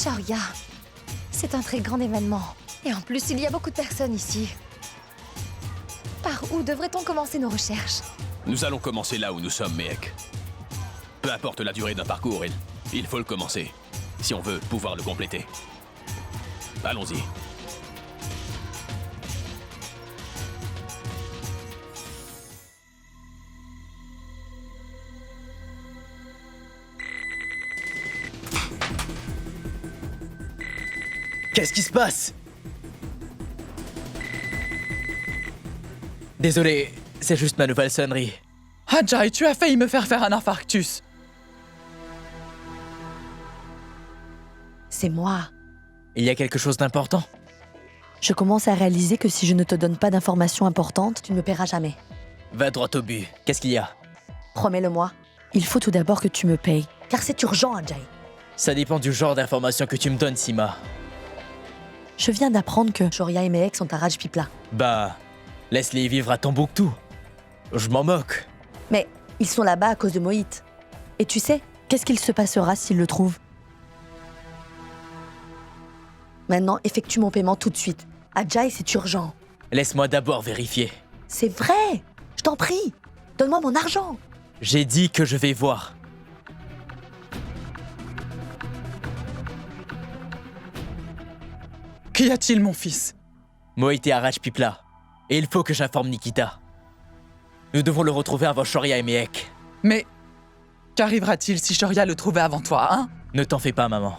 Shoria, c'est un très grand événement. Et en plus, il y a beaucoup de personnes ici. Par où devrait-on commencer nos recherches? Nous allons commencer là où nous sommes, Mehek. Peu importe la durée d'un parcours, il faut le commencer, si on veut pouvoir le compléter. Allons-y. Qu'est-ce qui se passe? Désolé, c'est juste ma nouvelle sonnerie. Ajay, tu as failli me faire un infarctus. C'est moi. Il y a quelque chose d'important? Je commence à réaliser que si je ne te donne pas d'informations importantes, tu ne me paieras jamais. Va droit au but. Qu'est-ce qu'il y a? Promets-le-moi. Il faut tout d'abord que tu me payes, car c'est urgent, Ajay. Ça dépend du genre d'informations que tu me donnes, Sima. Je viens d'apprendre que Shoria et Mehek sont à Rajpipla. Bah, laisse-les vivre à Tombouctou. Je m'en moque. Mais ils sont là-bas à cause de Mohit. Et tu sais, qu'est-ce qu'il se passera s'ils le trouvent? Maintenant, effectue mon paiement tout de suite. Ajay, c'est urgent. Laisse-moi d'abord vérifier. C'est vrai! Je t'en prie! Donne-moi mon argent! J'ai dit que je vais voir. Qu'y a-t-il, mon fils? Mohit est à Rajpipla. Et il faut que j'informe Nikita. Nous devons le retrouver avant Shoria et Mehek. Mais qu'arrivera-t-il si Shoria le trouvait avant toi, hein? Ne t'en fais pas, maman.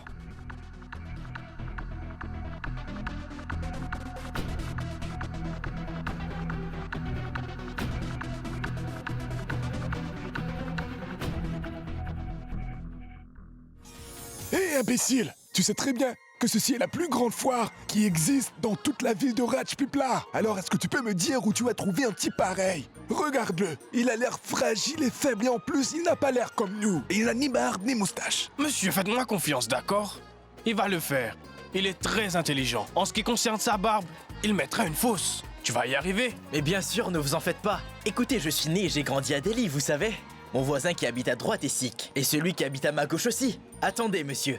Hé, imbécile! Tu sais très bien que ceci est la plus grande foire qui existe dans toute la ville de Rajpipla. Alors est-ce que tu peux me dire où tu as trouvé un type pareil? Regarde-le, il a l'air fragile et faible et en plus il n'a pas l'air comme nous. Et il n'a ni barbe ni moustache. Monsieur, faites-moi confiance, d'accord? Il va le faire. Il est très intelligent. En ce qui concerne sa barbe, il mettra une fausse. Tu vas y arriver. Mais bien sûr, ne vous en faites pas. Écoutez, je suis né et j'ai grandi à Delhi, vous savez. Mon voisin qui habite à droite est sikh. Et celui qui habite à ma gauche aussi. Attendez, monsieur.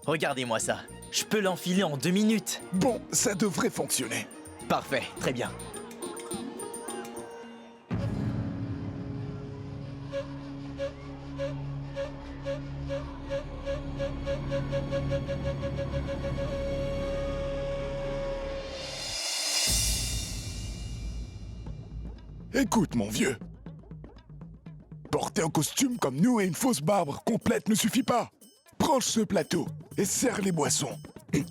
Regardez-moi ça. Je peux l'enfiler en 2 minutes. Bon, ça devrait fonctionner. Parfait, très bien. Écoute, mon vieux. Porter un costume comme nous et une fausse barbe complète ne suffit pas. Branche ce plateau et serre les boissons.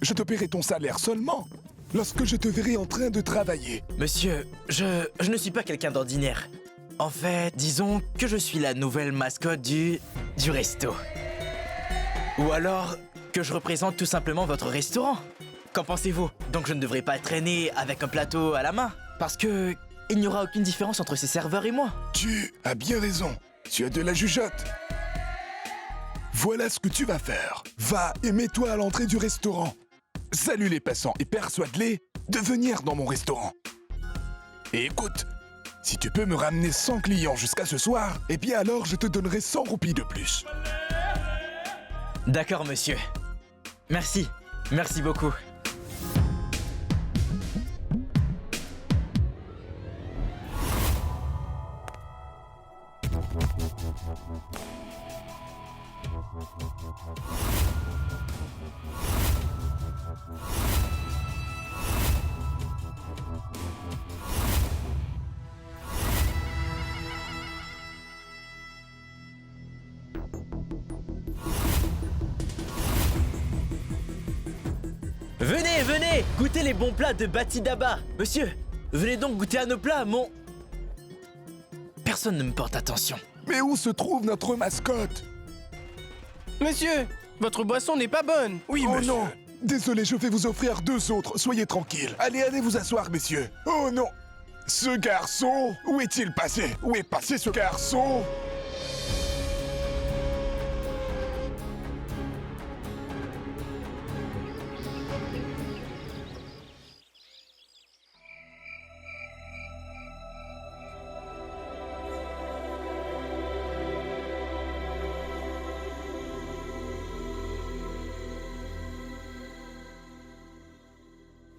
Je te paierai ton salaire seulement lorsque je te verrai en train de travailler. Monsieur, je ne suis pas quelqu'un d'ordinaire. En fait, disons que je suis la nouvelle mascotte du resto. Ou alors que je représente tout simplement votre restaurant. Qu'en pensez-vous? Donc je ne devrais pas traîner avec un plateau à la main? Parce que il n'y aura aucune différence entre ces serveurs et moi. Tu as bien raison. Tu as de la jugeote. Voilà ce que tu vas faire. Va et mets-toi à l'entrée du restaurant. Salue les passants et persuade-les de venir dans mon restaurant. Et écoute, si tu peux me ramener 100 clients jusqu'à ce soir, eh bien alors je te donnerai 100 roupies de plus. D'accord, monsieur. Merci. Merci beaucoup. Venez, venez, goûtez les bons plats de Bati Daba. Monsieur, venez donc goûter à nos plats, mon... Personne ne me porte attention. Mais où se trouve notre mascotte? Monsieur, votre boisson n'est pas bonne. Oui, Oh monsieur. non! Désolé, je vais vous offrir 2 autres. Soyez tranquilles. Allez, allez vous asseoir, messieurs. Oh non! Ce garçon, où est-il passé? Où est passé ce garçon?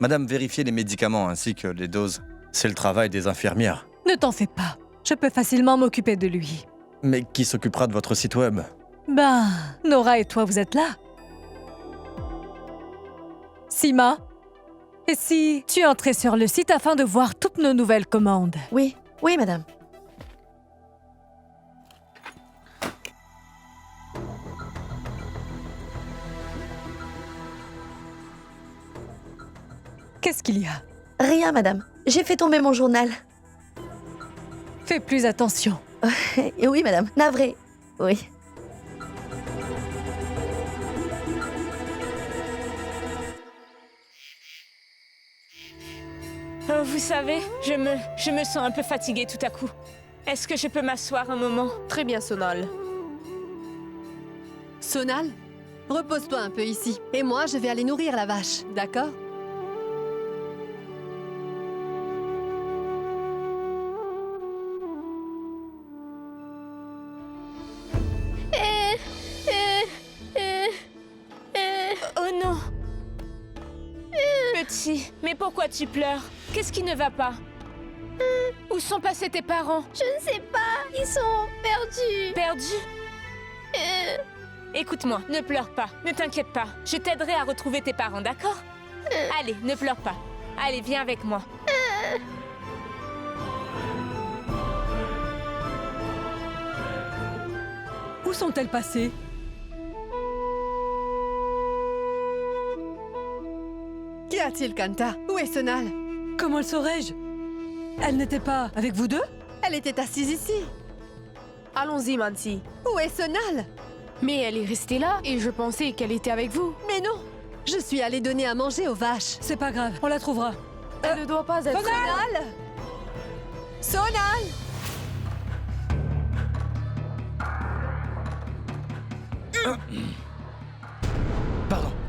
Madame, vérifiez les médicaments ainsi que les doses. C'est le travail des infirmières. Ne t'en fais pas. Je peux facilement m'occuper de lui. Mais qui s'occupera de votre site web? Ben, Nora et toi, vous êtes là. Sima, et si tu entrais sur le site afin de voir toutes nos nouvelles commandes? Oui, oui, madame. Qu'est-ce qu'il y a? Rien, madame. J'ai fait tomber mon journal. Fais plus attention. Et oui, madame. Navré. Oui. Oh, vous savez, je me sens un peu fatiguée tout à coup. Est-ce que je peux m'asseoir un moment? Très bien, Sonal. Sonal, repose-toi un peu ici. Et moi, je vais aller nourrir la vache, d'accord? Oh non! Petit, mais pourquoi tu pleures? Qu'est-ce qui ne va pas? Où sont passés tes parents? Je ne sais pas, ils sont perdus. Perdus? Écoute-moi, ne pleure pas, ne t'inquiète pas. Je t'aiderai à retrouver tes parents, d'accord? Allez, ne pleure pas. Allez, viens avec moi. Où sont-elles passées? Qu'y a-t-il, Kanta? Où est Sonal? Comment le saurais-je? Elle n'était pas avec vous deux? Elle était assise ici. Allons-y, Mansi. Où est Sonal? Mais elle est restée là et je pensais qu'elle était avec vous. Mais non! Je suis allée donner à manger aux vaches. C'est pas grave, on la trouvera. Elle ne doit pas être... Sonal! Sonal!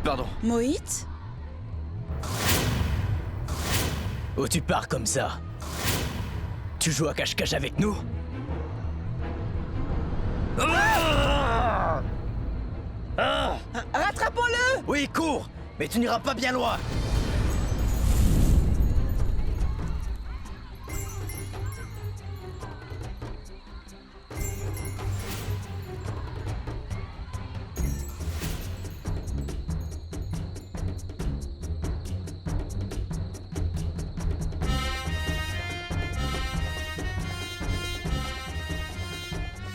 Pardon. Moït? Oh, tu pars comme ça? Tu joues à cache-cache avec nous? Rattrapons-le! Oui, cours! Mais tu n'iras pas bien loin!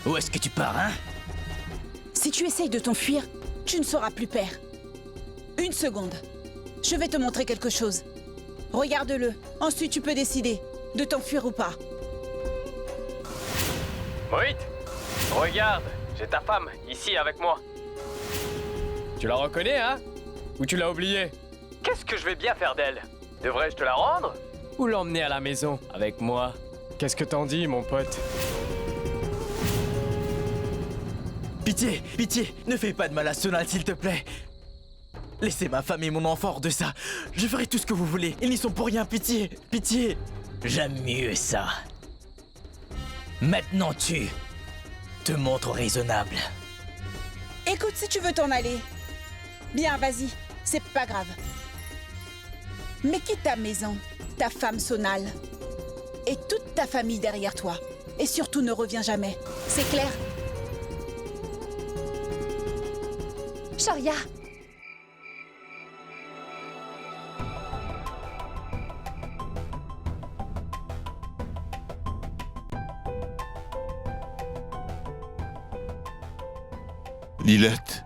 Où est-ce que tu pars, hein? Si tu essayes de t'enfuir, tu ne seras plus père. Une seconde. Je vais te montrer quelque chose. Regarde-le. Ensuite, tu peux décider de t'enfuir ou pas. Moït, regarde, j'ai ta femme, ici avec moi. Tu la reconnais, hein? Ou tu l'as oubliée? Qu'est-ce que je vais bien faire d'elle? Devrais-je te la rendre? Ou l'emmener à la maison avec moi? Qu'est-ce que t'en dis, mon pote? Pitié, pitié, ne fais pas de mal à Sonal, s'il te plaît. Laissez ma femme et mon enfant hors de ça. Je ferai tout ce que vous voulez. Ils n'y sont pour rien, pitié, pitié. J'aime mieux ça. Maintenant tu te montres raisonnable. Écoute, si tu veux t'en aller. Bien, vas-y. C'est pas grave. Mais quitte ta maison, ta femme Sonal. Et toute ta famille derrière toi. Et surtout, ne reviens jamais. C'est clair? Shoria! Lilette.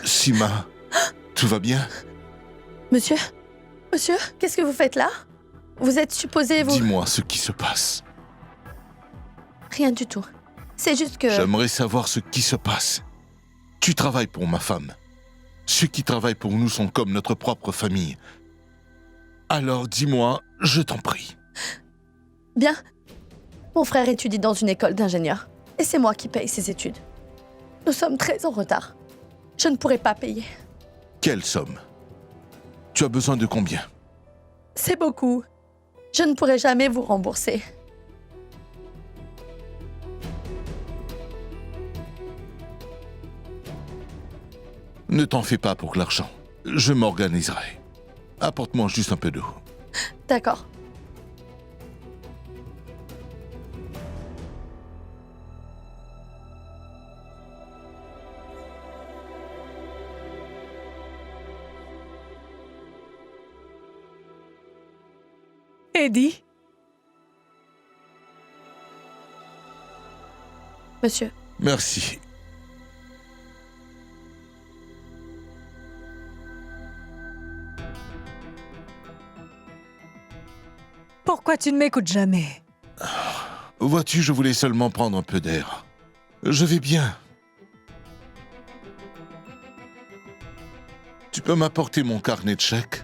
Sima, tout va bien? Monsieur? Monsieur, qu'est-ce que vous faites là? Vous êtes supposé vous... Dis-moi ce qui se passe. Rien du tout. C'est juste que... J'aimerais savoir ce qui se passe. Tu travailles pour ma femme. Ceux qui travaillent pour nous sont comme notre propre famille. Alors dis-moi, je t'en prie. Bien. Mon frère étudie dans une école d'ingénieur. Et c'est moi qui paye ses études. Nous sommes très en retard. Je ne pourrai pas payer. Quelle somme? Tu as besoin de combien? C'est beaucoup. Je ne pourrai jamais vous rembourser. Ne t'en fais pas pour l'argent. Je m'organiserai. Apporte-moi juste un peu d'eau. D'accord. Eddie? Monsieur. Merci. Pourquoi tu ne m'écoutes jamais? Vois-tu, je voulais seulement prendre un peu d'air. Je vais bien. Tu peux m'apporter mon carnet de chèques?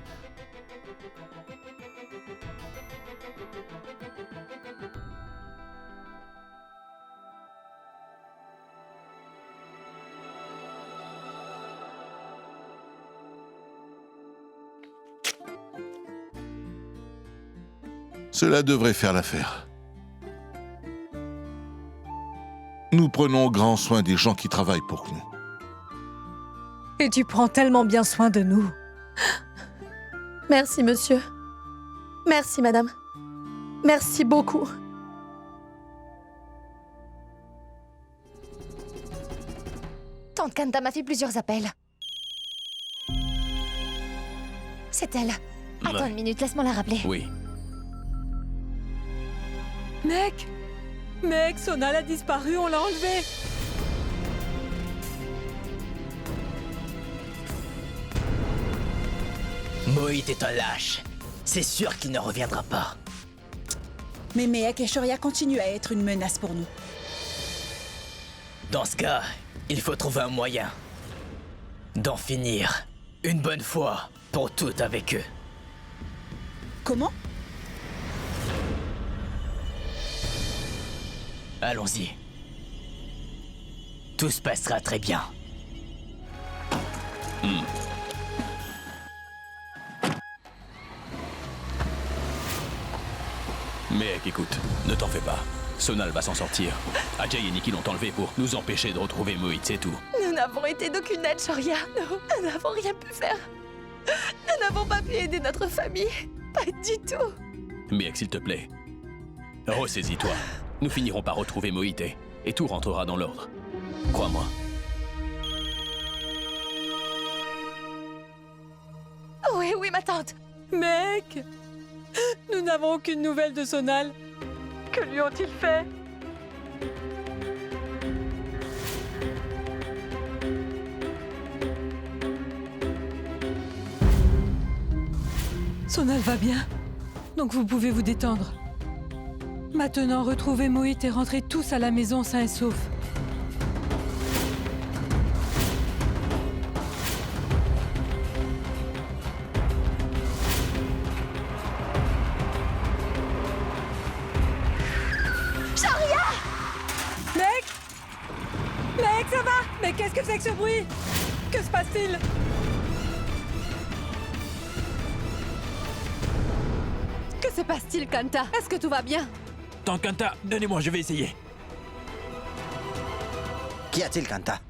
Cela devrait faire l'affaire. Nous prenons grand soin des gens qui travaillent pour nous. Et tu prends tellement bien soin de nous. Merci, monsieur. Merci, madame. Merci beaucoup. Tante Kanta m'a fait plusieurs appels. C'est elle. Attends une minute, laisse-moi la rappeler. Oui. Mec, Sonal a disparu, on l'a enlevé. Moït est un lâche. C'est sûr qu'il ne reviendra pas. Mais Mehek et Shoria continuent à être une menace pour nous. Dans ce cas, il faut trouver un moyen d'en finir une bonne fois pour toutes avec eux. Comment? Allons-y. Tout se passera très bien. Mehek, écoute, ne t'en fais pas. Sonal va s'en sortir. Ajay et Nikki l'ont enlevé pour nous empêcher de retrouver Moït, c'est tout. Nous n'avons été d'aucune aide, Shoria. Nous n'avons rien pu faire. Nous n'avons pas pu aider notre famille. Pas du tout. Mehek, s'il te plaît, ressaisis-toi. Nous finirons par retrouver Moït et tout rentrera dans l'ordre. Crois-moi. Oui, ma tante. Mec, nous n'avons aucune nouvelle de Sonal. Que lui ont-ils fait? Sonal va bien, donc vous pouvez vous détendre. Maintenant, retrouvez Moït et rentrez tous à la maison sains et saufs. Shoria! Mec, ça va? Mais qu'est-ce que c'est que ce bruit? Que se passe-t-il? Que se passe-t-il, Kanta? Est-ce que tout va bien? Tante Kanta, donnez-moi, je vais essayer. Qu'y a-t-il, Kanta?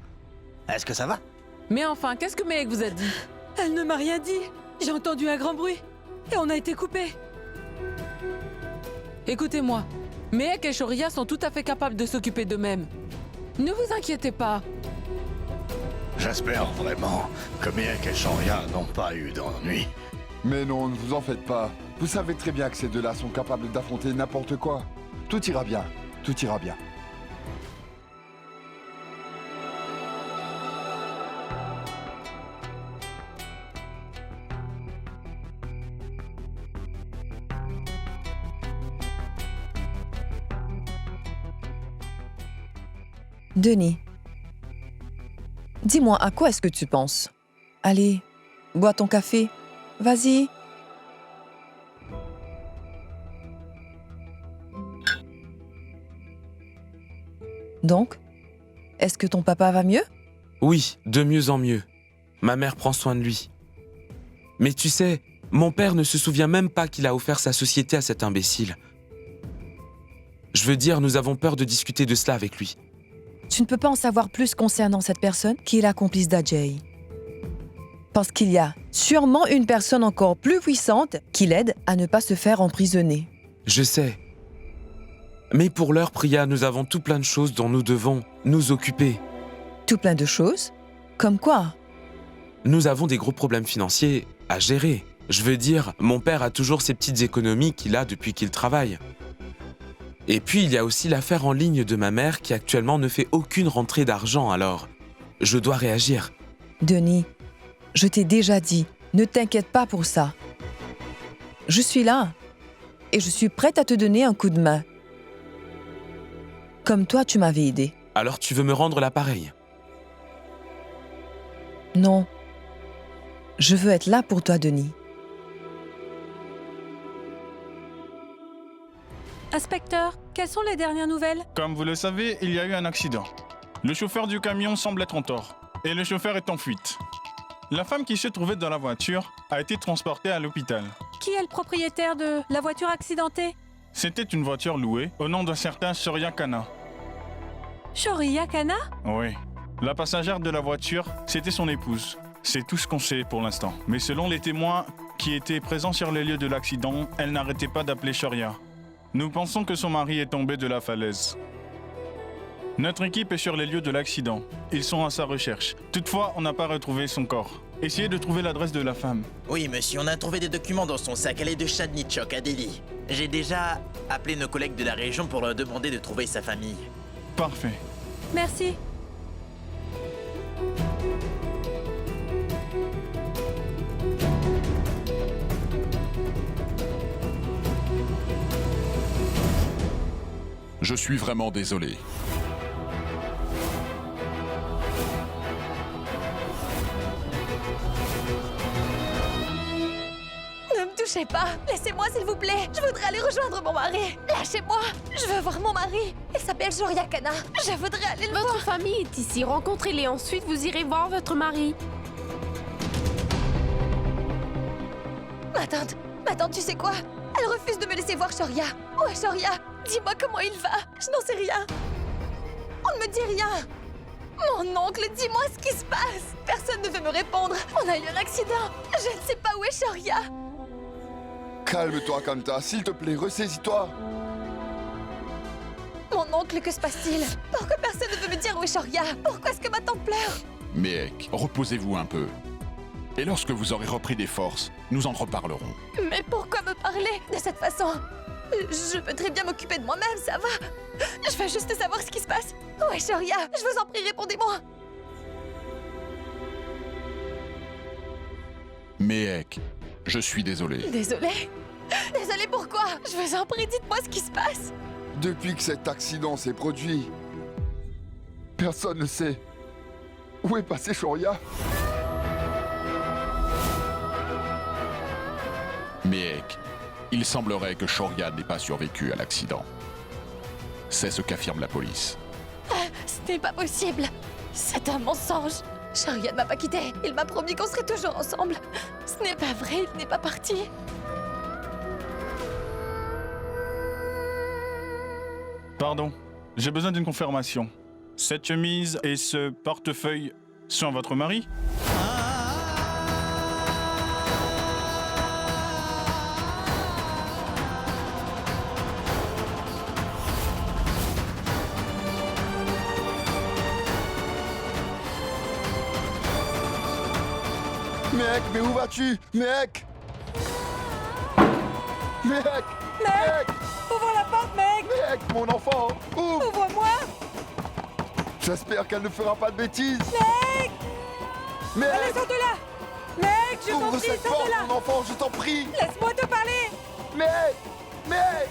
Est-ce que ça va? Mais enfin, qu'est-ce que Mehek vous a dit? Elle ne m'a rien dit. J'ai entendu un grand bruit. Et on a été coupés. Écoutez-moi. Mehek et Shoria sont tout à fait capables de s'occuper d'eux-mêmes. Ne vous inquiétez pas. J'espère vraiment que Mehek et Shoria n'ont pas eu d'ennui. Mais non, ne vous en faites pas. Vous savez très bien que ces deux-là sont capables d'affronter n'importe quoi. Tout ira bien. Tout ira bien. Denis, dis-moi, à quoi est-ce que tu penses? Allez, bois ton café. Vas-y. Donc, est-ce que ton papa va mieux? Oui, de mieux en mieux. Ma mère prend soin de lui. Mais tu sais, mon père ne se souvient même pas qu'il a offert sa société à cet imbécile. Je veux dire, nous avons peur de discuter de cela avec lui. Tu ne peux pas en savoir plus concernant cette personne qui est la complice d'Ajay. Parce qu'il y a sûrement une personne encore plus puissante qui l'aide à ne pas se faire emprisonner. Je sais. Mais pour l'heure, Priya, nous avons tout plein de choses dont nous devons nous occuper. Tout plein de choses? Comme quoi? Nous avons des gros problèmes financiers à gérer. Je veux dire, mon père a toujours ses petites économies qu'il a depuis qu'il travaille. Et puis, il y a aussi l'affaire en ligne de ma mère qui actuellement ne fait aucune rentrée d'argent, alors je dois réagir. Denis, je t'ai déjà dit, ne t'inquiète pas pour ça. Je suis là et je suis prête à te donner un coup de main. Comme toi, tu m'avais aidé. Alors tu veux me rendre l'appareil? Non. Je veux être là pour toi, Denis. Inspecteur, quelles sont les dernières nouvelles? Comme vous le savez, il y a eu un accident. Le chauffeur du camion semble être en tort, et le chauffeur est en fuite. La femme qui se trouvait dans la voiture a été transportée à l'hôpital. Qui est le propriétaire de la voiture accidentée? C'était une voiture louée au nom d'un certain Shoria Khanna. Shoria Khanna? Oui. La passagère de la voiture, c'était son épouse. C'est tout ce qu'on sait pour l'instant. Mais selon les témoins qui étaient présents sur les lieux de l'accident, elle n'arrêtait pas d'appeler Shoria. Nous pensons que son mari est tombé de la falaise. Notre équipe est sur les lieux de l'accident. Ils sont à sa recherche. Toutefois, on n'a pas retrouvé son corps. Essayez de trouver l'adresse de la femme. Oui, monsieur, on a trouvé des documents dans son sac. Elle est de Chandni Chowk, à Delhi. J'ai déjà appelé nos collègues de la région pour leur demander de trouver sa famille. Parfait. Merci. Je suis vraiment désolé. Ne me touchez pas. Laissez-moi, s'il vous plaît. Je voudrais aller rejoindre mon mari. Lâchez-moi. Je veux voir mon mari. Il s'appelle Shoria Khanna. Je voudrais aller le voir. Votre famille est ici. Rencontrez-les. Ensuite, vous irez voir votre mari. Ma tante, tu sais quoi? Elle refuse de me laisser voir Shoria. Où est Shoria? Dis-moi comment il va. Je n'en sais rien. On ne me dit rien. Mon oncle, dis-moi ce qui se passe. Personne ne veut me répondre. On a eu un accident. Je ne sais pas où est Shoria. Calme-toi, Kanta, s'il te plaît, ressaisis-toi. Mon oncle, que se passe-t-il? Pourquoi personne ne veut me dire où est Shoria? Pourquoi est-ce que ma tante pleure? Mehek, reposez-vous un peu. Et lorsque vous aurez repris des forces, nous en reparlerons. Mais pourquoi me parler de cette façon? Je peux très bien m'occuper de moi-même, ça va. Je veux juste savoir ce qui se passe. Où est Shoria? Je vous en prie, répondez-moi. Mehek, je suis désolé. Désolée? Désolée pourquoi? Je vous en prie, dites-moi ce qui se passe. Depuis que cet accident s'est produit, personne ne sait où est passé Shoria. Mehek, il semblerait que Shoria n'ait pas survécu à l'accident. C'est ce qu'affirme la police. Ce n'est pas possible. C'est un mensonge. Shoria ne m'a pas quitté. Il m'a promis qu'on serait toujours ensemble. Ce n'est pas vrai, il n'est pas parti. Pardon, j'ai besoin d'une confirmation. Cette chemise et ce portefeuille sont votre mari? Mehek, mais où vas-tu? Mehek! Mehek! Mehek! Ouvre la porte, Mehek! Mehek, mon enfant! Ouvre! Ouvre-moi! J'espère qu'elle ne fera pas de bêtises! Mehek! Mehek! Allez, sors de là! Mehek, je t'en Ouvre prie, cette sors porte, de là! mon enfant, je t'en prie! Laisse-moi te parler! Mehek! Mehek!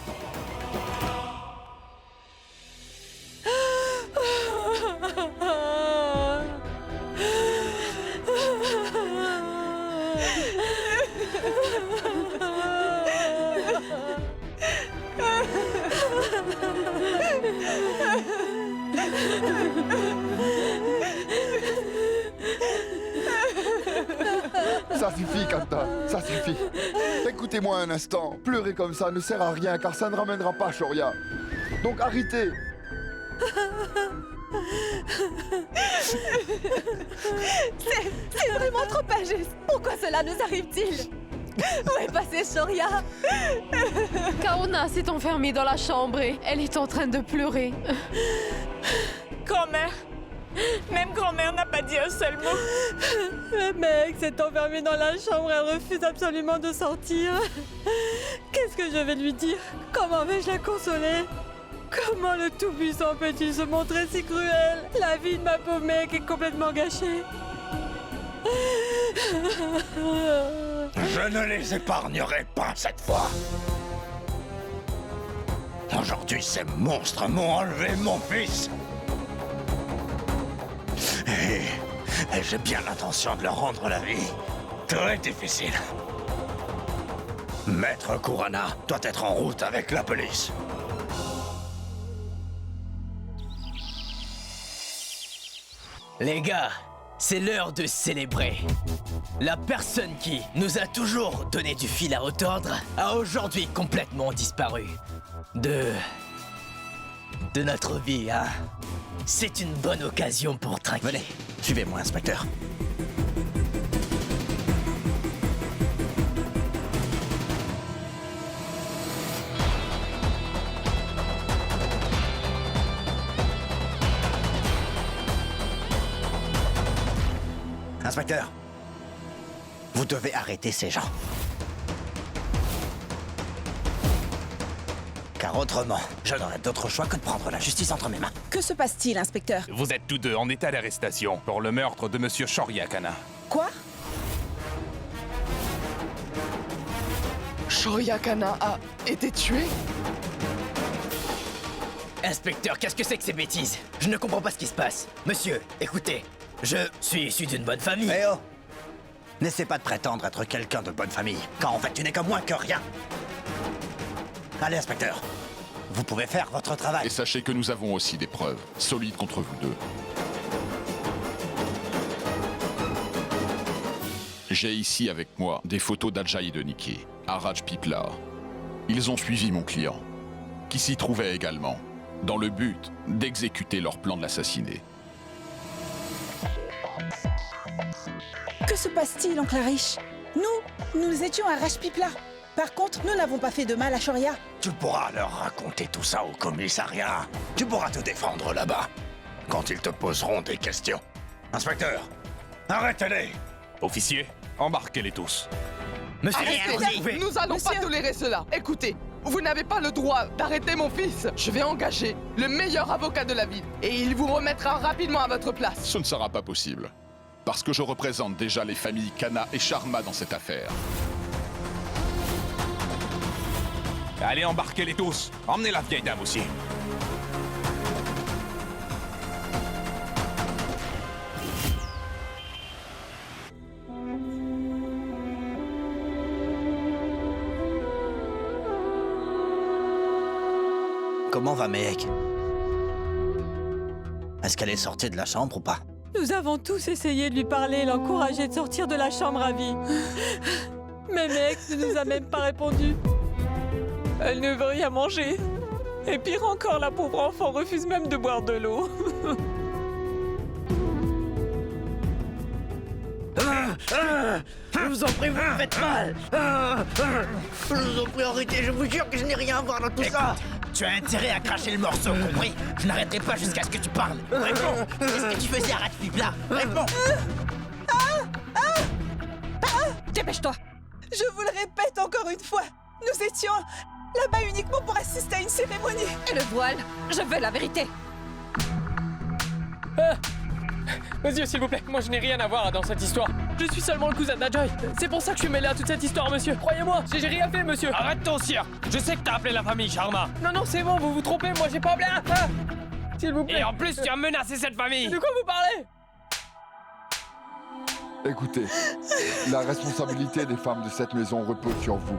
Ça suffit, Kanta, ça suffit. Écoutez-moi un instant, pleurer comme ça ne sert à rien car ça ne ramènera pas Shoria. Donc arrêtez. C'est vraiment trop injuste. Pourquoi cela nous arrive-t-il? Où est passée Shoria? Kaona s'est enfermée dans la chambre et elle est en train de pleurer. Grand-mère, même grand-mère n'a pas dit un seul mot. Le mec s'est enfermé dans la chambre, elle refuse absolument de sortir. Qu'est-ce que je vais lui dire? Comment vais-je la consoler? Comment le Tout-Puissant peut-il se montrer si cruel? La vie de ma pauvre mec est complètement gâchée. Je ne les épargnerai pas cette fois. Aujourd'hui, ces monstres m'ont enlevé mon fils. Et j'ai bien l'intention de leur rendre la vie très difficile. Maître Kurana doit être en route avec la police. Les gars, c'est l'heure de célébrer. La personne qui nous a toujours donné du fil à retordre a aujourd'hui complètement disparu. De notre vie, hein. C'est une bonne occasion pour trinquer. Venez, suivez-moi, inspecteur. Inspecteur, vous devez arrêter ces gens. Car autrement, je n'aurai d'autre choix que de prendre la justice entre mes mains. Que se passe-t-il, inspecteur? Vous êtes tous deux en état d'arrestation pour le meurtre de Monsieur Shoria Kana. Quoi? Shoria Kana a été tué? Inspecteur, qu'est-ce que c'est que ces bêtises? Je ne comprends pas ce qui se passe. Monsieur, écoutez, je suis issu d'une bonne famille. Eh oh! N'essaie pas de prétendre être quelqu'un de bonne famille, quand en fait tu n'es que moins que rien. Allez, inspecteur, vous pouvez faire votre travail. Et sachez que nous avons aussi des preuves solides contre vous deux. J'ai ici avec moi des photos d'Adjay et de Nikki, à Rajpipla. Ils ont suivi mon client, qui s'y trouvait également, dans le but d'exécuter leur plan de l'assassiner. Que se passe-t-il, oncle Arish? Nous étions à Rajpipla. Par contre, nous n'avons pas fait de mal à Shoria. Tu pourras leur raconter tout ça au commissariat. Tu pourras te défendre là-bas, quand ils te poseront des questions. Inspecteur, arrêtez-les! Officier, embarquez-les tous. Monsieur, Arrêtez, nous allons pas tolérer cela. Écoutez, vous n'avez pas le droit d'arrêter mon fils. Je vais engager le meilleur avocat de la ville et il vous remettra rapidement à votre place. Ce ne sera pas possible, parce que je représente déjà les familles Kana et Sharma dans cette affaire. Allez, embarquez-les tous. Emmenez la vieille dame aussi. Comment va Mehek? Est-ce qu'elle est sortie de la chambre ou pas? Nous avons tous essayé de lui parler et l'encourager de sortir de la chambre à vie. Mais mec ne nous a même pas répondu. Elle ne veut rien manger. Et pire encore, la pauvre enfant refuse même de boire de l'eau. Je vous en prie, vous me faites mal. Je vous en prie, arrêtez, je vous jure que je n'ai rien à voir dans tout ça. Tu as intérêt à cracher le morceau, compris? Je n'arrêterai pas jusqu'à ce que tu parles. Réponds! Qu'est-ce que tu faisais à Rajpipla? Réponds! Dépêche-toi! Je vous le répète encore une fois, nous étions là-bas uniquement pour assister à une cérémonie. Et le voile? Je veux la vérité. Monsieur, s'il vous plaît, moi je n'ai rien à voir dans cette histoire. Je suis seulement le cousin d'Adjay. C'est pour ça que je suis mêlé à toute cette histoire, monsieur. Croyez-moi, j'ai rien fait, monsieur. Arrête ton cirque. Je sais que t'as appelé la famille Sharma. Non, c'est bon, vous vous trompez, moi j'ai pas appelé. S'il vous plaît. Et en plus, tu as menacé cette famille. De quoi vous parlez? Écoutez, la responsabilité des femmes de cette maison repose sur vous.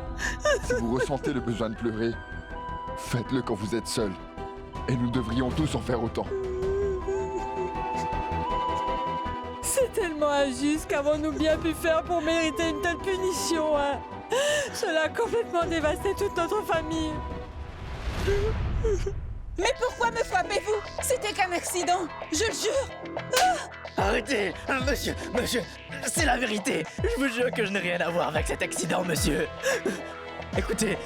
Si vous ressentez le besoin de pleurer, faites-le quand vous êtes seul. Et nous devrions tous en faire autant. tellement injuste. Qu'avons-nous bien pu faire pour mériter une telle punition, hein? Cela a complètement dévasté toute notre famille. Mais pourquoi me frappez-vous? C'était qu'un accident, je le jure. Arrêtez, monsieur, c'est la vérité. Je vous jure que je n'ai rien à voir avec cet accident, monsieur. Écoutez,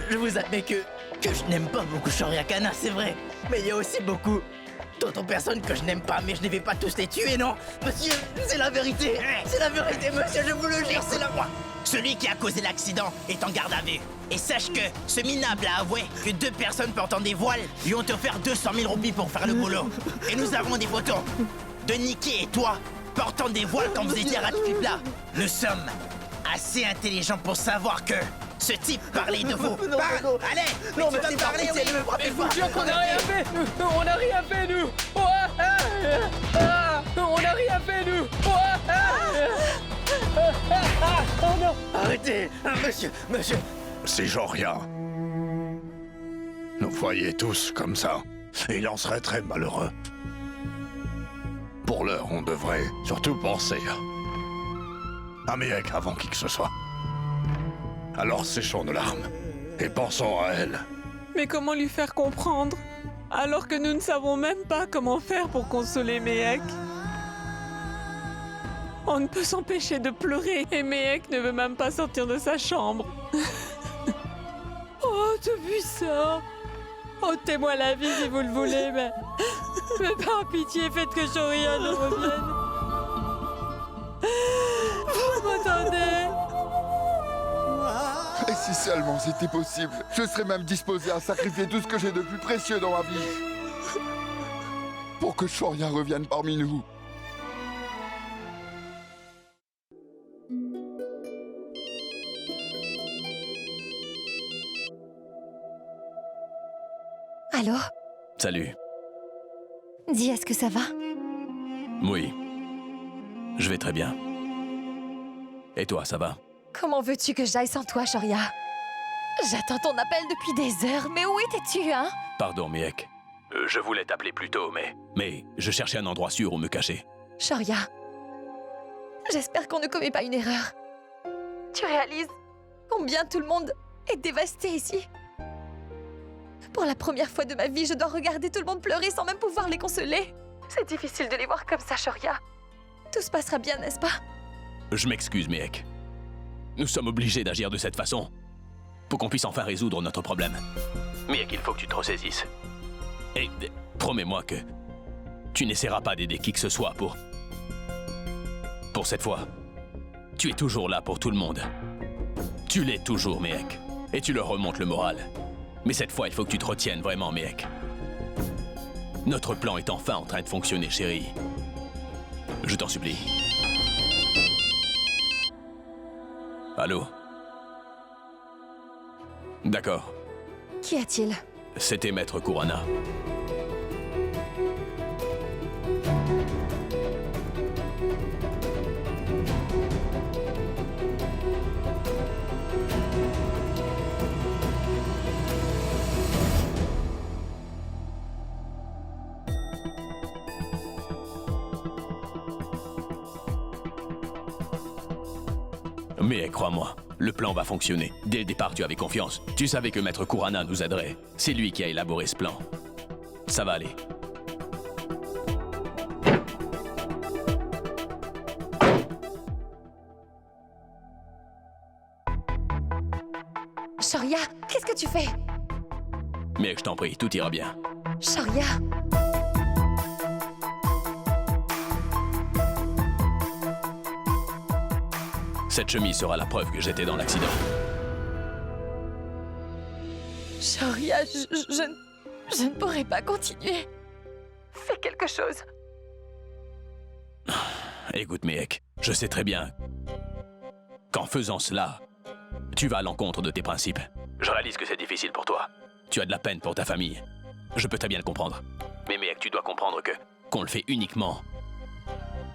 je vous admets que je n'aime pas beaucoup Shoria Kana, c'est vrai. Mais il y a aussi beaucoup d'autres personnes que je n'aime pas, mais je ne vais pas tous les tuer, non? Monsieur, c'est la vérité. C'est la vérité, monsieur, je vous le jure, c'est la moi. Celui qui a causé l'accident est en garde à vue. Et sache que ce minable a avoué que 2 personnes portant des voiles lui ont offert 200 000 roupies pour faire le boulot. Et nous avons des photos de Nikki et toi portant des voiles quand vous étiez à Ratpipla. Nous sommes assez intelligents pour savoir que ce type parlait de vous. Allez, non, tu dois parler, oui. Je vous jure qu'on n'a rien fait. On n'a rien fait, nous. On n'a rien fait, nous. Oh non! Arrêtez! Monsieur! Si Shoria nous voyait tous comme ça, il en serait très malheureux. Pour l'heure, on devrait surtout penser à Miek avant qui que ce soit. Alors séchons nos larmes et pensons à elle. Mais comment lui faire comprendre? Alors que nous ne savons même pas comment faire pour consoler Miek. On ne peut s'empêcher de pleurer et Miek ne veut même pas sortir de sa chambre. Oh, tout puissant! Ôtez-moi la vie si vous le voulez, mais par pitié, faites que Shoria nous revienne. Vous m'entendez? Et si seulement c'était possible, je serais même disposé à sacrifier tout ce que j'ai de plus précieux dans ma vie. Pour que Shoria revienne parmi nous. Allô? Salut. Dis, est-ce que ça va? Oui. Je vais très bien. Et toi, ça va? Comment veux-tu que j'aille sans toi, Shoria? J'attends ton appel depuis des heures, mais où étais-tu, hein? Pardon, Miek. Je voulais t'appeler plus tôt, mais je cherchais un endroit sûr où me cacher. Shoria, j'espère qu'on ne commet pas une erreur. Tu réalises combien tout le monde est dévasté ici? Pour la première fois de ma vie, je dois regarder tout le monde pleurer sans même pouvoir les consoler. C'est difficile de les voir comme ça, Shoria. Tout se passera bien, n'est-ce pas? Je m'excuse, Miek. Nous sommes obligés d'agir de cette façon pour qu'on puisse enfin résoudre notre problème. Miek, il faut que tu te ressaisisses. Et promets-moi que tu n'essaieras pas d'aider qui que ce soit pour cette fois. Tu es toujours là pour tout le monde. Tu l'es toujours, Miek. Et tu leur remontes le moral. Mais cette fois, il faut que tu te retiennes vraiment, Miek. Notre plan est enfin en train de fonctionner, chérie. Je t'en supplie. Allô? D'accord. Qu'y a-t-il? C'était Maître Kurana. Mais crois-moi, le plan va fonctionner. Dès le départ, tu avais confiance. Tu savais que Maître Kurana nous aiderait. C'est lui qui a élaboré ce plan. Ça va aller. Shoria, qu'est-ce que tu fais? Mais je t'en prie, tout ira bien. Shoria. Cette chemise sera la preuve que j'étais dans l'accident. Shoria, je ne pourrai pas continuer. Fais quelque chose. Écoute, Miek, je sais très bien qu'en faisant cela, tu vas à l'encontre de tes principes. Je réalise que c'est difficile pour toi. Tu as de la peine pour ta famille. Je peux très bien le comprendre. Mais Miek, tu dois comprendre qu'on le fait uniquement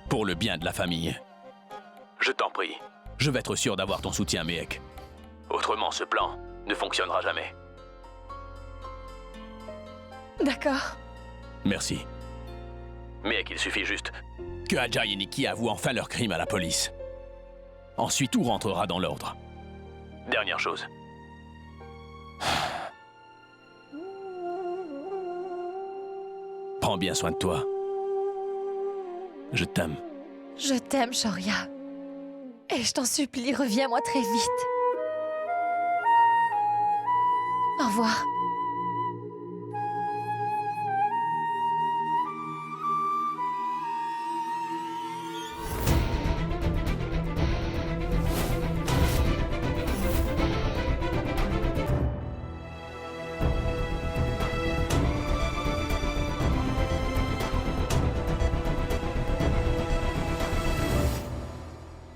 pour le bien de la famille. Je t'en prie. Je vais être sûr d'avoir ton soutien, Miek. Autrement, ce plan ne fonctionnera jamais. D'accord. Merci. Miek, il suffit juste Que Ajay et Nikki avouent enfin leur crime à la police. Ensuite, tout rentrera dans l'ordre. Dernière chose. Prends bien soin de toi. Je t'aime. Je t'aime, Shoria. Et je t'en supplie, reviens-moi très vite. Au revoir.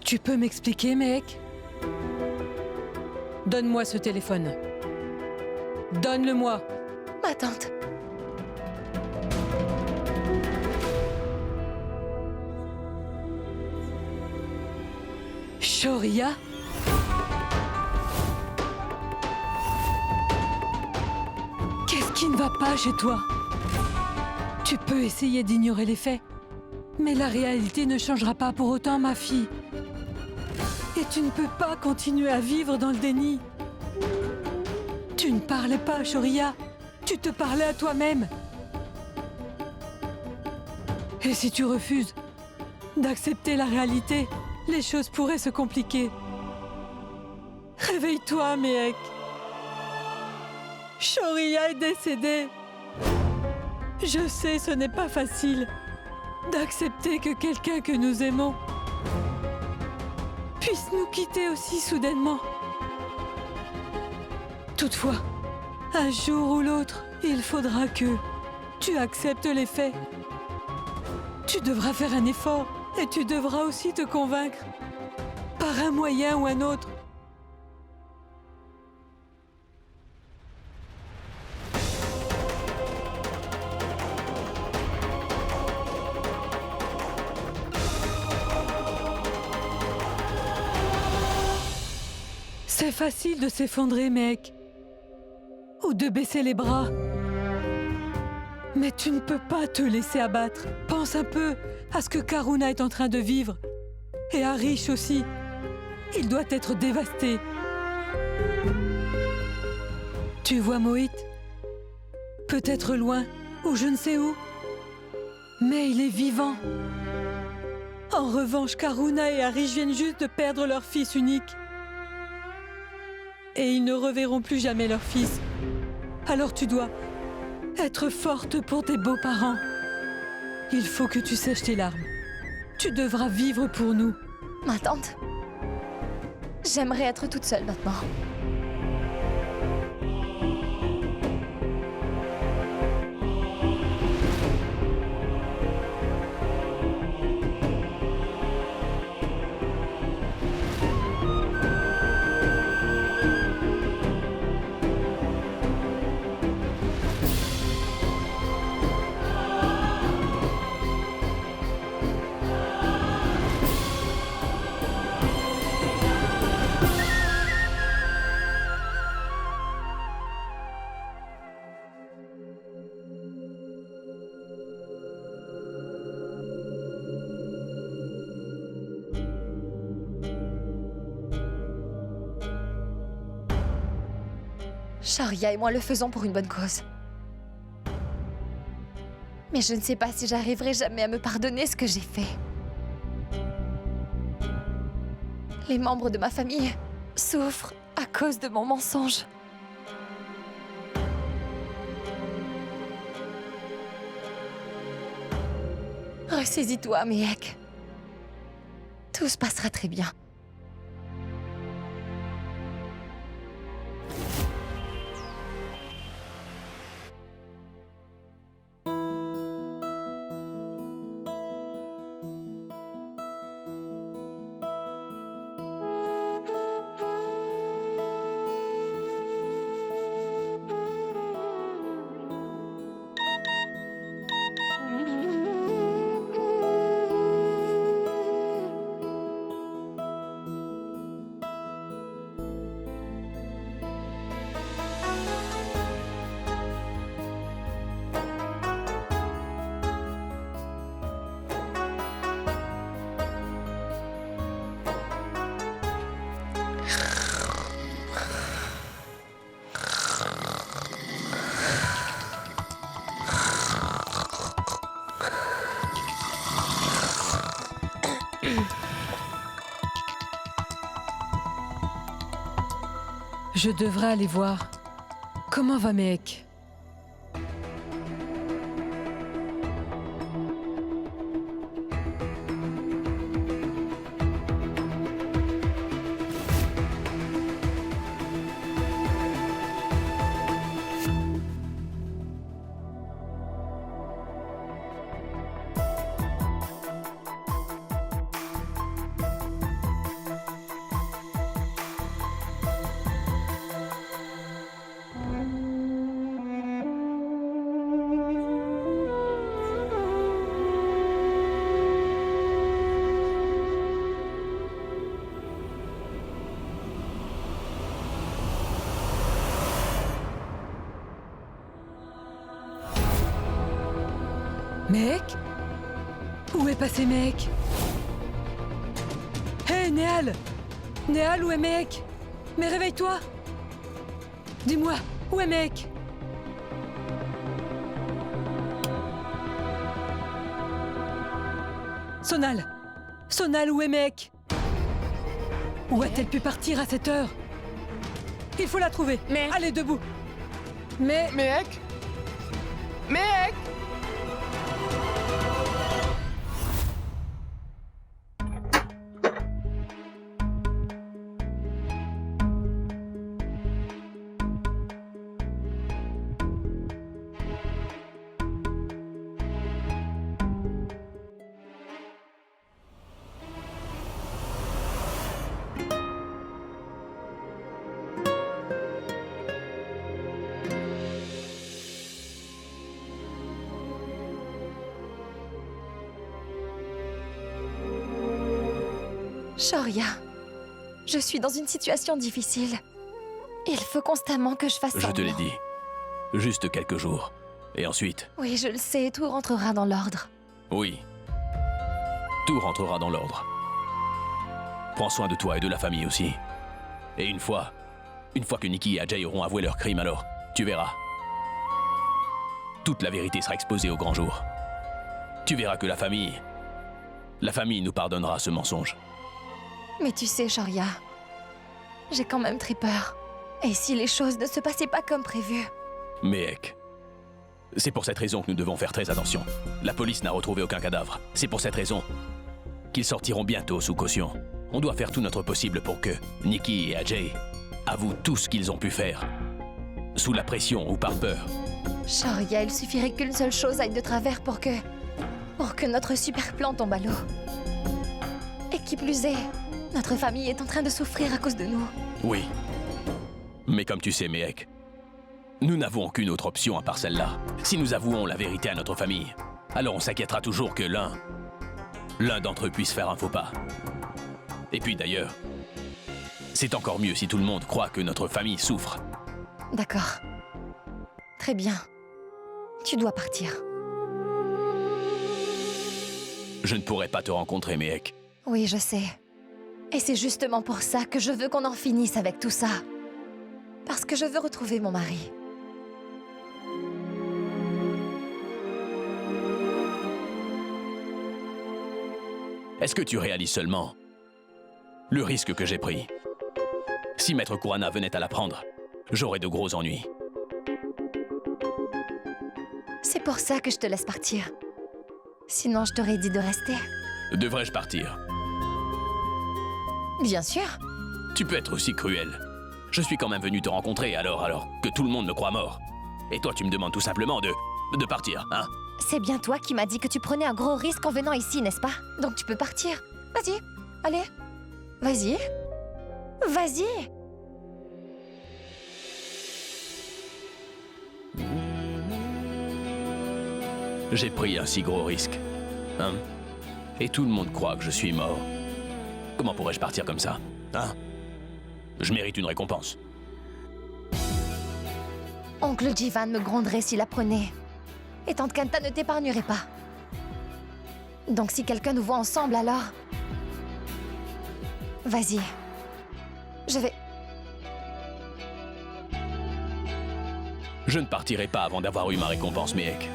Tu peux m'expliquer, mec? Donne-moi ce téléphone. Donne-le-moi. Ma tante. Shoria? Qu'est-ce qui ne va pas chez toi? Tu peux essayer d'ignorer les faits, mais la réalité ne changera pas pour autant, ma fille. Et tu ne peux pas continuer à vivre dans le déni. Tu ne parlais pas à Shoria, tu te parlais à toi-même. Et si tu refuses d'accepter la réalité, les choses pourraient se compliquer. Réveille-toi, Mehek. Shoria est décédée. Je sais, ce n'est pas facile d'accepter que quelqu'un que nous aimons puisse nous quitter aussi soudainement. Toutefois, un jour ou l'autre, il faudra que tu acceptes les faits. Tu devras faire un effort et tu devras aussi te convaincre, par un moyen ou un autre. C'est facile de s'effondrer, mec. Ou de baisser les bras. Mais tu ne peux pas te laisser abattre. Pense un peu à ce que Karuna est en train de vivre. Et Harish aussi. Il doit être dévasté. Tu vois Mohit? Peut-être loin, ou je ne sais où. Mais il est vivant. En revanche, Karuna et Harish viennent juste de perdre leur fils unique. Et ils ne reverront plus jamais leur fils. Alors tu dois être forte pour tes beaux-parents. Il faut que tu sèches tes larmes. Tu devras vivre pour nous. Ma tante, j'aimerais être toute seule maintenant. Shoria et moi le faisons pour une bonne cause. Mais je ne sais pas si j'arriverai jamais à me pardonner ce que j'ai fait. Les membres de ma famille souffrent à cause de mon mensonge. Ressaisis-toi, Mehek. Tout se passera très bien. Je devrais aller voir. Comment va Mehek? Mehek? Où est passé Mehek? Hé, Néal! Néal, où est Mehek? Mais réveille-toi! Dis-moi, où est Mehek? Sonal! Sonal, où est Mehek? Où a-t-elle pu partir à cette heure? Il faut la trouver! Mais... Allez, debout! Mais... Mehek? Mehek? Shoria, je suis dans une situation difficile. Il faut constamment que je fasse Je semblant. te l'ai dit. Juste quelques jours. Et ensuite, Oui, je le sais, tout rentrera dans l'ordre. oui. Tout rentrera dans l'ordre. Prends soin de toi et de la famille aussi. Et une fois que Nikki et Ajay auront avoué leur crime, alors, tu verras. Toute la vérité sera exposée au grand jour. Tu verras que la famille nous pardonnera ce mensonge. Mais tu sais, Shoria, j'ai quand même très peur. Et si les choses ne se passaient pas comme prévu? Mehek, c'est pour cette raison que nous devons faire très attention. La police n'a retrouvé aucun cadavre. C'est pour cette raison qu'ils sortiront bientôt sous caution. On doit faire tout notre possible pour que Nikki et Ajay avouent tout ce qu'ils ont pu faire. Sous la pression ou par peur. Shoria, il suffirait qu'une seule chose aille de travers pour que notre super plan tombe à l'eau. Et qui plus est, notre famille est en train de souffrir à cause de nous. Oui. Mais comme tu sais, Mehek, nous n'avons aucune autre option à part celle-là. Si nous avouons la vérité à notre famille, alors on s'inquiétera toujours que l'un d'entre eux puisse faire un faux pas. Et puis d'ailleurs, c'est encore mieux si tout le monde croit que notre famille souffre. D'accord. Très bien. Tu dois partir. Je ne pourrai pas te rencontrer, Mehek. Oui, je sais. Et c'est justement pour ça que je veux qu'on en finisse avec tout ça. Parce que je veux retrouver mon mari. Est-ce que tu réalises seulement le risque que j'ai pris? Si Maître Kurana venait à l'apprendre, j'aurais de gros ennuis. C'est pour ça que je te laisse partir. Sinon, je t'aurais dit de rester. Devrais-je partir? Bien sûr. Tu peux être aussi cruel. Je suis quand même venu te rencontrer, alors que tout le monde me croit mort. Et toi, tu me demandes tout simplement de partir, hein? C'est bien toi qui m'as dit que tu prenais un gros risque en venant ici, n'est-ce pas? Donc tu peux partir. Vas-y, allez. Vas-y. Vas-y. J'ai pris un si gros risque, hein? Et tout le monde croit que je suis mort. Comment pourrais-je partir comme ça, hein? Je mérite une récompense. Oncle Jivan me gronderait s'il apprenait. Et Tante Kanta ne t'épargnerait pas. Donc si quelqu'un nous voit ensemble, alors... Vas-y. Je vais... Je ne partirai pas avant d'avoir eu ma récompense, Mehek.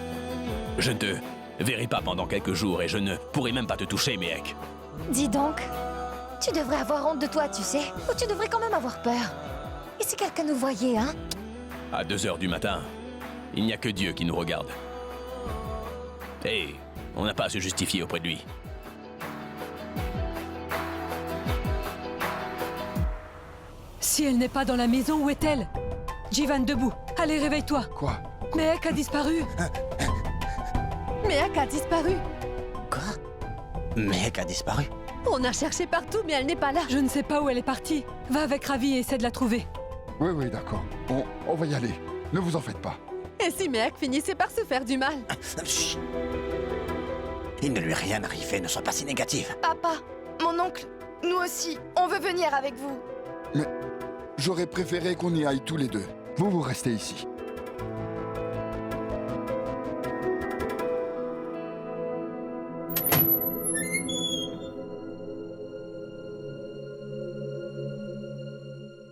Je ne te verrai pas pendant quelques jours et je ne pourrai même pas te toucher, Mehek. Dis donc, tu devrais avoir honte de toi, tu sais. Ou tu devrais quand même avoir peur. Et si quelqu'un nous voyait, hein? À 2 heures du matin, il n'y a que Dieu qui nous regarde. Et on n'a pas à se justifier auprès de lui. Si elle n'est pas dans la maison, où est-elle? Jivan, debout. Allez, réveille-toi. Quoi? Mehek a disparu. Mehek a disparu. Mehek a disparu? On a cherché partout, mais elle n'est pas là. Je ne sais pas où elle est partie. Va avec Ravi et essaie de la trouver. Oui, d'accord. On va y aller. Ne vous en faites pas. Et si Mehek finissait par se faire du mal? Chut. Il ne lui est rien arrivé, ne sois pas si négative. Papa, mon oncle, nous aussi, on veut venir avec vous. Mais j'aurais préféré qu'on y aille tous les deux. Vous restez ici.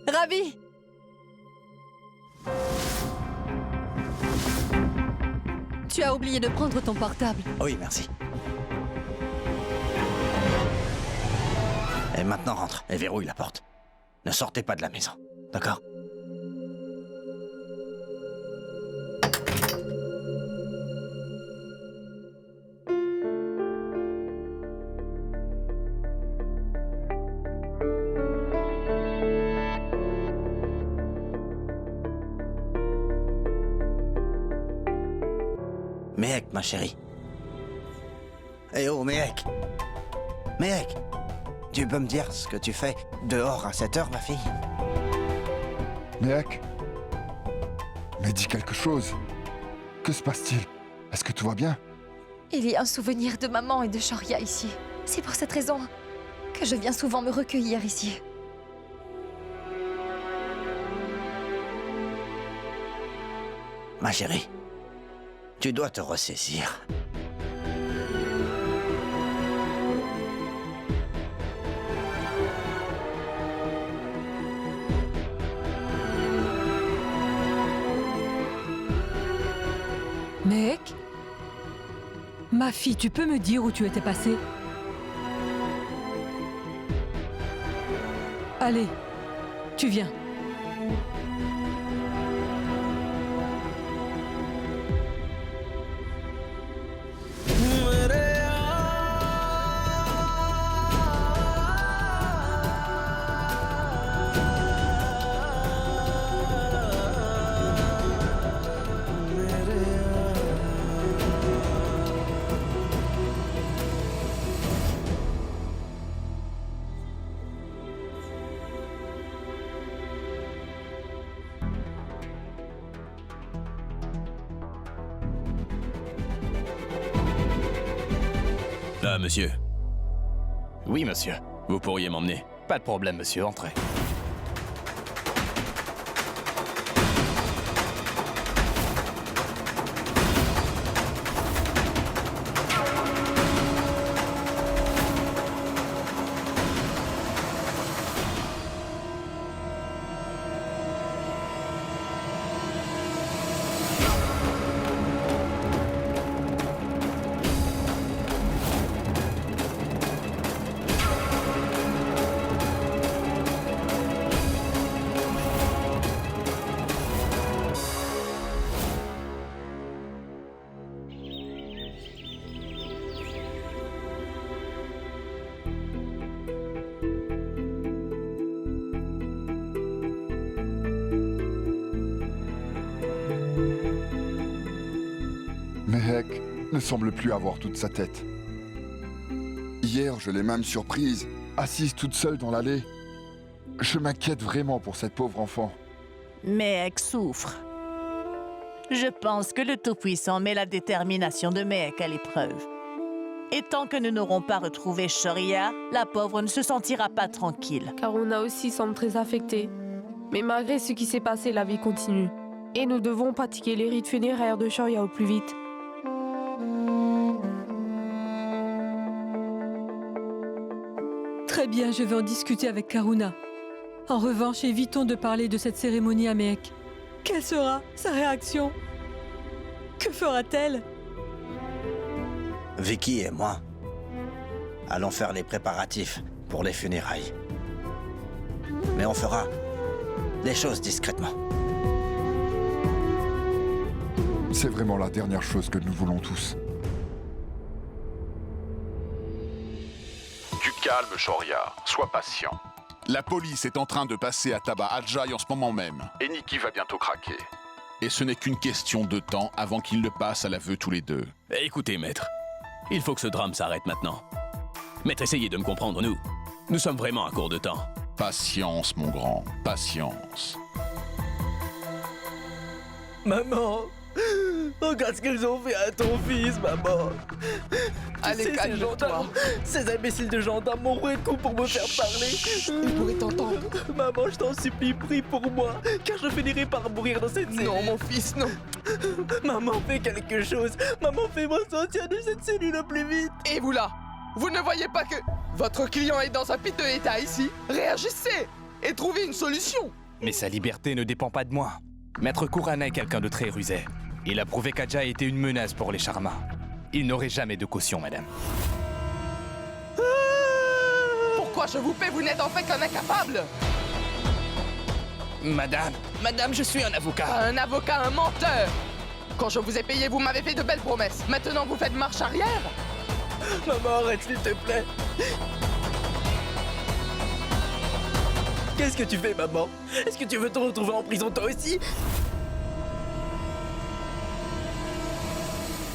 Ravi! Tu as oublié de prendre ton portable. Oui, merci. Et maintenant rentre et verrouille la porte. Ne sortez pas de la maison, d'accord? Mehek, ma chérie. Eh oh, Mehek. Mehek, tu peux me dire ce que tu fais dehors à cette heure, ma fille? Mehek, mais dis quelque chose. Que se passe-t-il? Est-ce que tout va bien? Il y a un souvenir de maman et de Shoria ici. C'est pour cette raison que je viens souvent me recueillir ici. Ma chérie, tu dois te ressaisir. Mehek? Ma fille, tu peux me dire où tu étais passée? Allez, tu viens. Là, monsieur. Oui, monsieur. Vous pourriez m'emmener? Pas de problème, monsieur, entrez. Mehek ne semble plus avoir toute sa tête. Hier, je l'ai même surprise, assise toute seule dans l'allée. Je m'inquiète vraiment pour cette pauvre enfant. Mehek souffre. Je pense que le Tout-Puissant met la détermination de Mehek à l'épreuve. Et tant que nous n'aurons pas retrouvé Shoria, la pauvre ne se sentira pas tranquille. Karuna aussi semble très affectée. Mais malgré ce qui s'est passé, la vie continue. Et nous devons pratiquer les rites funéraires de Shoria au plus vite. Très bien, je vais en discuter avec Karuna. En revanche, évitons de parler de cette cérémonie à Mehek. Quelle sera sa réaction? Que fera-t-elle? Vicky et moi allons faire les préparatifs pour les funérailles. Mais on fera les choses discrètement. C'est vraiment la dernière chose que nous voulons tous. Du calme, Shoria. Sois patient. La police est en train de passer à tabac Ajay en ce moment même. Et Nikki va bientôt craquer. Et ce n'est qu'une question de temps avant qu'ils ne passent à l'aveu tous les deux. Écoutez, maître. Il faut que ce drame s'arrête maintenant. Maître, essayez de me comprendre, nous. Nous sommes vraiment à court de temps. Patience, mon grand. Patience. Maman, regarde ce qu'ils ont fait à ton fils, maman. Allez, calme-toi. Ces imbéciles de gendarmes m'ont roué de coups pour me faire parler. Ils pourraient t'entendre. Maman, je t'en supplie, prie pour moi, car je finirai par mourir dans cette cellule. Non, mon fils, non. Maman, fais quelque chose. Maman, fais-moi sortir de cette cellule au plus vite. Et vous là, vous ne voyez pas que votre client est dans un piteux état ici? Réagissez et trouvez une solution. Mais sa liberté ne dépend pas de moi. Maître Kurana est quelqu'un de très rusé. Il a prouvé qu'Ajay était une menace pour les Sharma. Il n'aurait jamais de caution, madame. Pourquoi je vous paie? Vous n'êtes en fait qu'un incapable. Madame, je suis un avocat. Un avocat, un menteur. Quand je vous ai payé, vous m'avez fait de belles promesses. Maintenant, vous faites marche arrière? Maman, arrête, s'il te plaît. Qu'est-ce que tu fais, maman? Est-ce que tu veux te retrouver en prison toi aussi?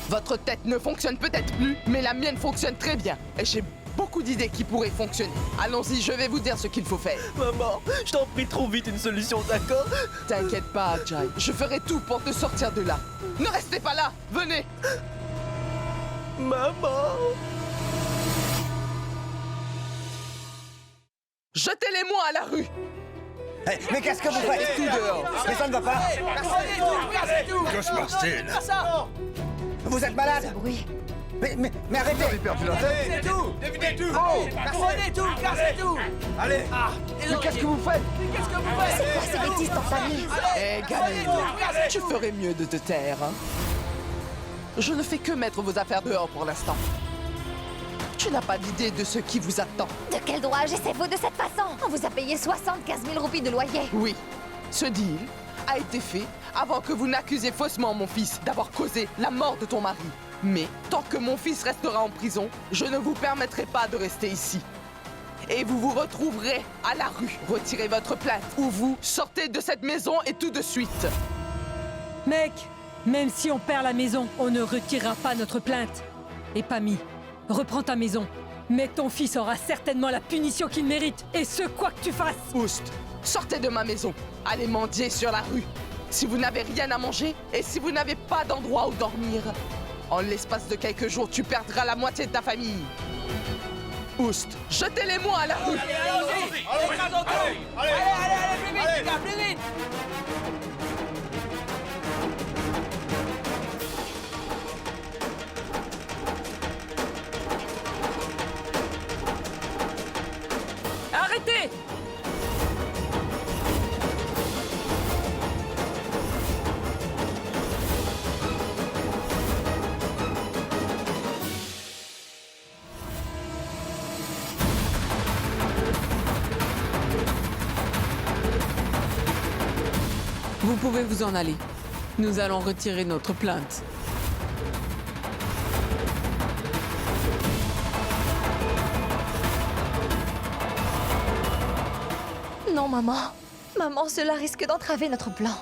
Votre tête ne fonctionne peut-être plus, mais la mienne fonctionne très bien. Et j'ai beaucoup d'idées qui pourraient fonctionner. Allons-y, je vais vous dire ce qu'il faut faire. Maman, je t'en prie, trouve vite une solution, d'accord? T'inquiète pas, Ajay. Je ferai tout pour te sortir de là. Ne restez pas là. Venez. Maman. Jetez-les-moi à la rue. Hey, mais qu'est-ce que vous faites? Tout dehors. Mais ça ne va pas. Que se passe-t-il? Vous êtes malade? Oui. Mais arrêtez! Vous avez perdu la tête? Devinez tout! Devinez tout! Oh! Cassez tout! Cassez tout! Allez! Mais qu'est-ce que vous faites? Qu'est-ce que vous faites? C'est quoi ces bêtises dans ta vie? Eh, gamin, tu ferais mieux de te taire, hein? Je ne fais que mettre vos affaires dehors pour l'instant. Tu n'as pas d'idée de ce qui vous attend. De quel droit agissez-vous de cette façon? On vous a payé 75 000 roupies de loyer. Oui, ce deal a été fait avant que vous n'accusiez faussement mon fils d'avoir causé la mort de ton mari. Mais tant que mon fils restera en prison, je ne vous permettrai pas de rester ici. Et vous vous retrouverez à la rue. Retirez votre plainte ou vous sortez de cette maison et tout de suite. Mec, même si on perd la maison, on ne retirera pas notre plainte. Et Pammy, reprends ta maison. Mais ton fils aura certainement la punition qu'il mérite. Et ce, quoi que tu fasses. Oust, sortez de ma maison. Allez mendier sur la rue. Si vous n'avez rien à manger et si vous n'avez pas d'endroit où dormir, en l'espace de quelques jours, tu perdras la moitié de ta famille. Oust, jetez-les-moi à la rue. Allez, plus vite, les gars, plus vite! Arrêtez! Vous pouvez vous en aller. Nous allons retirer notre plainte. Non, maman. Maman, cela risque d'entraver notre plan.